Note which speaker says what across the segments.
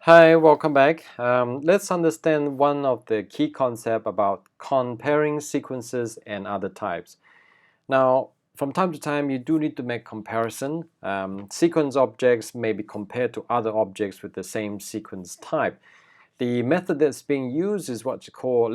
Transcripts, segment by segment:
Speaker 1: Hi, welcome back. Let's understand one of the key concepts about comparing sequences and other types. Now, from time to time, you do need to make comparison. Sequence objects may be compared to other objects with the same sequence type. The method that's being used is what you call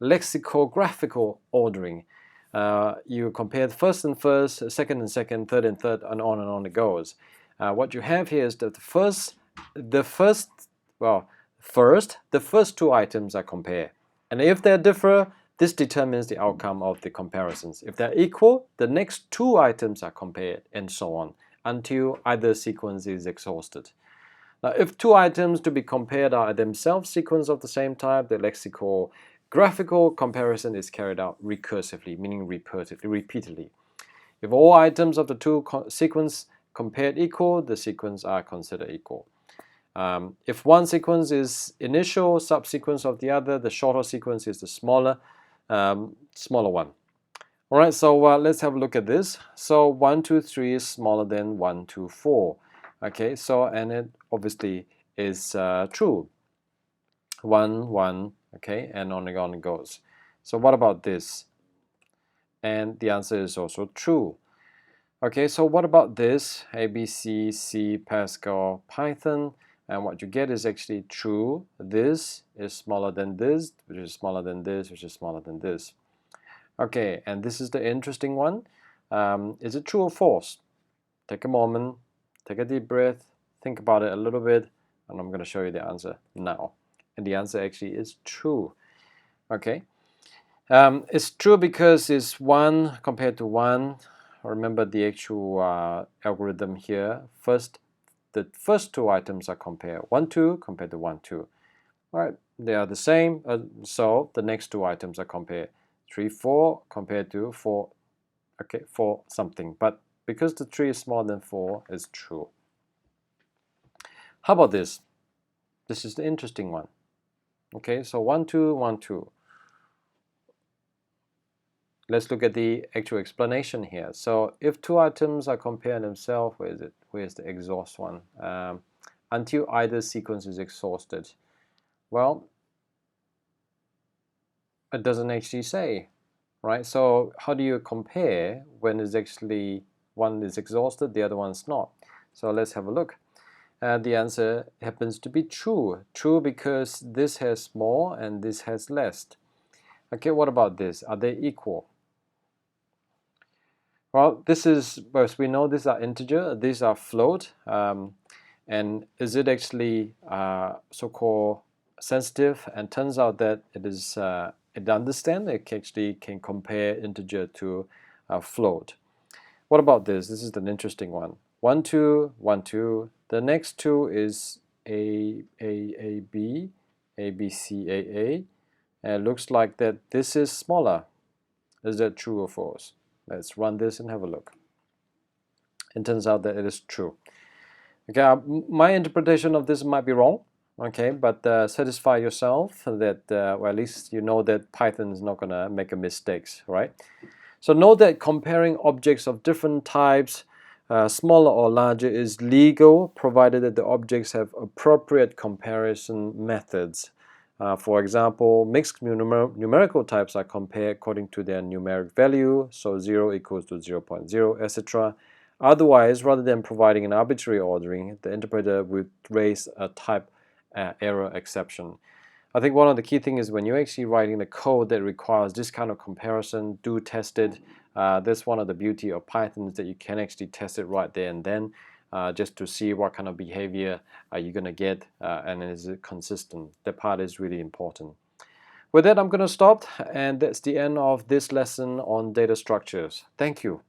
Speaker 1: lexicographical ordering. You compare first and first, second and second, third and third, and on it goes. What you have here is that the first, well, first, the first two items are compared. And if they differ, this determines the outcome of the comparisons. If they're equal, the next two items are compared, and so on, until either sequence is exhausted. Now, if two items to be compared are themselves sequence of the same type, the lexicographical comparison is carried out recursively, meaning repeatedly. If all items of the two sequence compared equal, the sequence are considered equal. If one sequence is initial subsequence of the other, the shorter sequence is the smaller one. All right, so let's have a look at this. So 1, 2, 3 is smaller than 1, 2, 4. Okay, so and it obviously is true. 1, 1, okay, and on it goes. So what about this? And the answer is also true. Okay, so what about this? A, B, C, Pascal, Python, and what you get is actually true. This is smaller than this, which is smaller than this, which is smaller than this. Okay, and this is the interesting one. Is it true or false? Take a moment, take a deep breath, think about it a little bit, and I'm going to show you the answer now. And the answer actually is true. Okay, it's true because it's 1 compared to 1. Remember the actual algorithm here. The first two items are compared. 1, 2 compared to 1, 2. All right, they are the same, so the next two items are compared. 3, 4 compared to 4, okay, 4 something. But because the 3 is smaller than 4, it's true. How about this? This is the interesting one. Okay, so 1, 2, 1, 2. Let's look at the actual explanation here. So if two items are compared themselves, where is it? Where's the exhaust one? Until either sequence is exhausted. Well, it doesn't actually say, right? So how do you compare when it's actually one is exhausted, the other one's not? So let's have a look. The answer happens to be true. True because this has more and this has less. Okay, what about this? Are they equal? Well, as we know, these are integer, these are float. And is it actually so-called sensitive? And turns out that it understands, it actually can compare integer to float. What about this? This is an interesting one. 1, 2, 1, 2. The next two is A, B, C, A. And it looks like that this is smaller. Is that true or false? Let's run this and have a look. It turns out that it is true. Okay, my interpretation of this might be wrong. Okay, but satisfy yourself that, well, at least you know that Python is not going to make a mistakes, right? So know that comparing objects of different types, smaller or larger, is legal, provided that the objects have appropriate comparison methods. For example, mixed numerical types are compared according to their numeric value, so 0 equals to 0.0, etc. Otherwise, rather than providing an arbitrary ordering, the interpreter would raise a type error exception. I think one of the key things is when you're actually writing the code that requires this kind of comparison, do test it. That's one of the beauty of Python, is that you can actually test it right there and then, just to see what kind of behavior you're going to get, and is it consistent. That part is really important. With that, I'm going to stop, and that's the end of this lesson on data structures. Thank you.